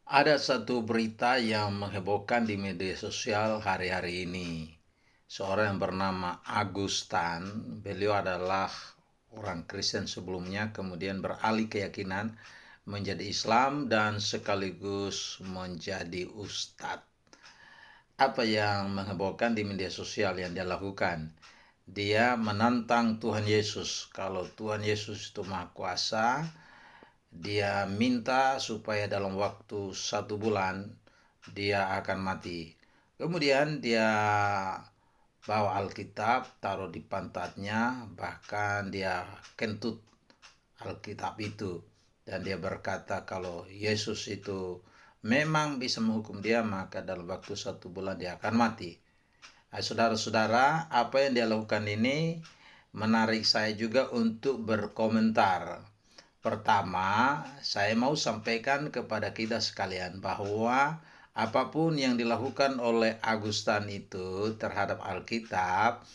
Ada satu berita yang menghebohkan di media sosial hari-hari ini. Seorang yang bernama Agustan, beliau adalah orang Kristen sebelumnya, kemudian beralih keyakinan menjadi Islam dan sekaligus menjadi ustadz. Apa yang menghebohkan di media sosial yang dia lakukan? Dia menantang Tuhan Yesus. Kalau Tuhan Yesus itu Maha Kuasa, dia minta supaya dalam waktu 1 bulan dia akan mati. Kemudian dia bawa Alkitab, taruh di pantatnya, bahkan dia kentut Alkitab itu. Dan dia berkata kalau Yesus itu memang bisa menghukum dia, maka dalam waktu 1 bulan dia akan mati. Nah, saudara-saudara, apa yang dia lakukan ini menarik saya juga untuk berkomentar. Pertama, saya mau sampaikan kepada kita sekalian bahwa apapun yang dilakukan oleh Agustan itu terhadap Alkitab,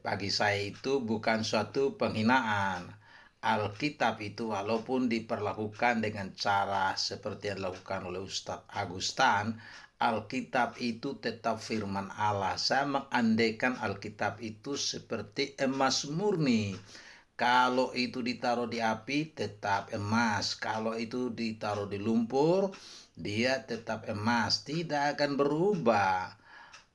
bagi saya itu bukan suatu penghinaan. Alkitab itu walaupun diperlakukan dengan cara seperti yang dilakukan oleh Ustadz Agustan, Alkitab itu tetap firman Allah. Saya mengandaikan Alkitab itu seperti emas murni. Kalau itu ditaruh di api tetap emas. Kalau itu ditaruh di lumpur, dia tetap emas. Tidak akan berubah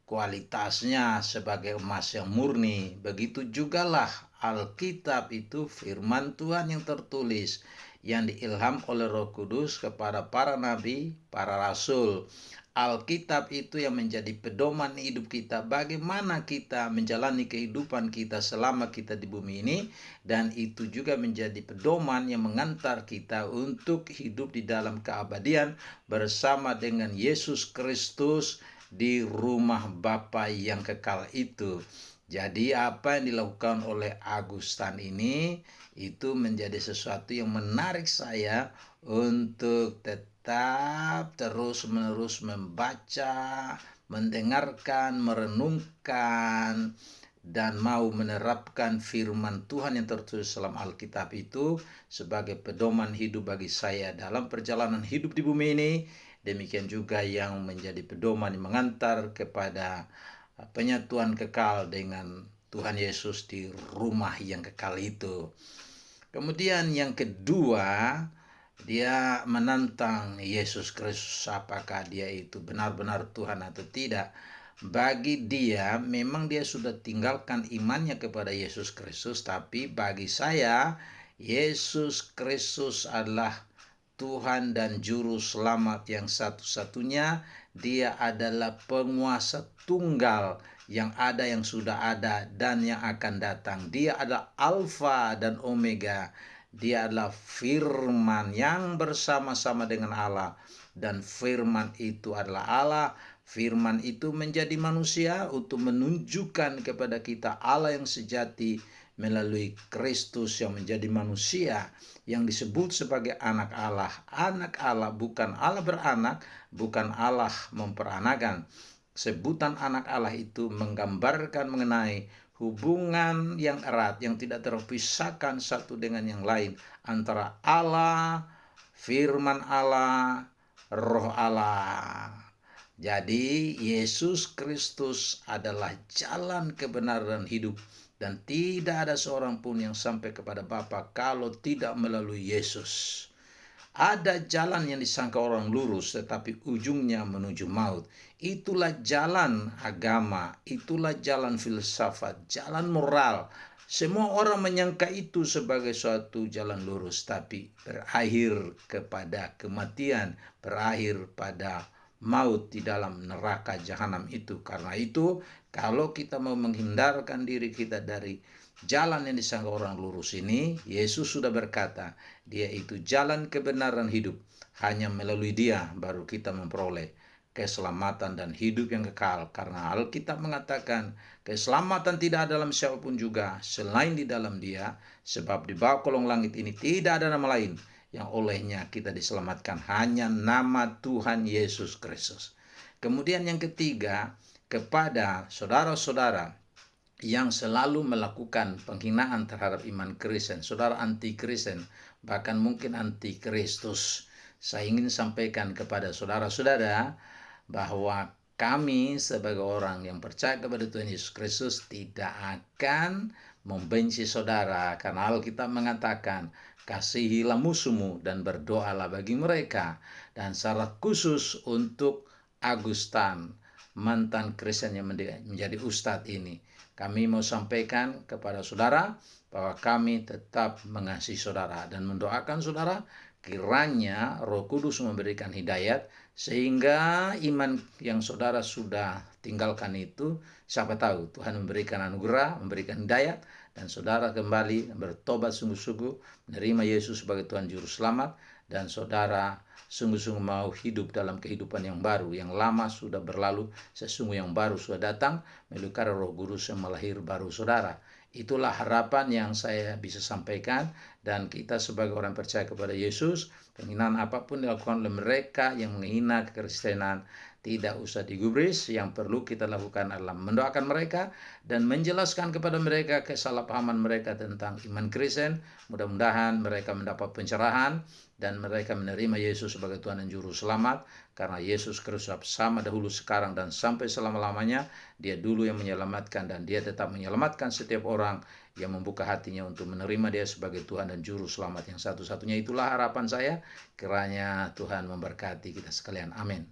kualitasnya sebagai emas yang murni. Begitu jugalah Alkitab itu firman Tuhan yang tertulis, yang diilham oleh Roh Kudus kepada para nabi, para rasul. Alkitab itu yang menjadi pedoman hidup kita, bagaimana kita menjalani kehidupan kita selama kita di bumi ini, dan itu juga menjadi pedoman yang mengantar kita untuk hidup di dalam keabadian bersama dengan Yesus Kristus di rumah Bapa yang kekal itu. Jadi apa yang dilakukan oleh Agustan ini itu menjadi sesuatu yang menarik saya untuk tetap terus-menerus membaca, mendengarkan, merenungkan, dan mau menerapkan firman Tuhan yang tertulis dalam Alkitab itu sebagai pedoman hidup bagi saya dalam perjalanan hidup di bumi ini. Demikian juga yang menjadi pedoman yang mengantar kepada penyatuan kekal dengan Tuhan Yesus di rumah yang kekal itu. Kemudian yang kedua, dia menantang Yesus Kristus, apakah dia itu benar-benar Tuhan atau tidak. Bagi dia, memang dia sudah tinggalkan imannya kepada Yesus Kristus, tapi bagi saya, Yesus Kristus adalah Tuhan dan Juru Selamat yang satu-satunya. Dia adalah penguasa tunggal yang ada, yang sudah ada, dan yang akan datang. Dia adalah Alfa dan Omega. Dia adalah firman yang bersama-sama dengan Allah. Dan firman itu adalah Allah. Firman itu menjadi manusia untuk menunjukkan kepada kita Allah yang sejati melalui Kristus yang menjadi manusia, yang disebut sebagai anak Allah. Anak Allah bukan Allah beranak, bukan Allah memperanakan. Sebutan anak Allah itu menggambarkan mengenai hubungan yang erat, yang tidak terpisahkan satu dengan yang lain, antara Allah, firman Allah, roh Allah. Jadi Yesus Kristus adalah jalan kebenaran hidup, dan tidak ada seorang pun yang sampai kepada Bapa kalau tidak melalui Yesus. Ada jalan yang disangka orang lurus, tetapi ujungnya menuju maut. Itulah jalan agama, itulah jalan filsafat, jalan moral. Semua orang menyangka itu sebagai suatu jalan lurus, tapi berakhir kepada kematian, berakhir pada maut di dalam neraka jahanam itu. Karena itu, kalau kita mau menghindarkan diri kita dari jalan yang disangka orang lurus ini, Yesus sudah berkata, dia itu jalan kebenaran hidup. Hanya melalui dia baru kita memperoleh keselamatan dan hidup yang kekal. Karena Alkitab mengatakan keselamatan tidak ada dalam siapapun juga selain di dalam dia. Sebab di bawah kolong langit ini tidak ada nama lain yang olehnya kita diselamatkan, hanya nama Tuhan Yesus Kristus. Kemudian yang ketiga, kepada saudara-saudara yang selalu melakukan penghinaan terhadap iman Kristen, saudara anti Kristen, bahkan mungkin anti Kristus, saya ingin sampaikan kepada saudara-saudara bahwa kami sebagai orang yang percaya kepada Tuhan Yesus Kristus tidak akan membenci saudara, karena Alkitab mengatakan kasihilah musuhmu dan berdoalah bagi mereka. Dan secara khusus untuk Agustan, mantan Kristen yang menjadi ustadz ini, kami mau sampaikan kepada saudara bahwa kami tetap mengasihi saudara dan mendoakan saudara kiranya Roh Kudus memberikan hidayat sehingga iman yang saudara sudah tinggalkan itu, siapa tahu Tuhan memberikan anugerah, memberikan hidayat, dan saudara kembali bertobat sungguh-sungguh, menerima Yesus sebagai Tuhan Juru Selamat, dan saudara sungguh-sungguh mau hidup dalam kehidupan yang baru. Yang lama sudah berlalu, sesungguh yang baru sudah datang, melalui karya Roh Kudus yang melahir baru saudara. Itulah harapan yang saya bisa sampaikan, dan kita sebagai orang percaya kepada Yesus, penghinaan apapun dilakukan oleh mereka yang menghina kekristenan tidak usah digubris. Yang perlu kita lakukan adalah mendoakan mereka dan menjelaskan kepada mereka kesalahpahaman mereka tentang iman Kristen. Mudah-mudahan mereka mendapat pencerahan dan mereka menerima Yesus sebagai Tuhan dan Juru Selamat, karena Yesus Kristus sama dahulu, sekarang, dan sampai selama-lamanya. Dia dulu yang menyelamatkan dan dia tetap menyelamatkan setiap orang yang membuka hatinya untuk menerima dia sebagai Tuhan dan Juru Selamat yang satu-satunya. Itulah harapan saya, kiranya Tuhan memberkati kita sekalian. Amin.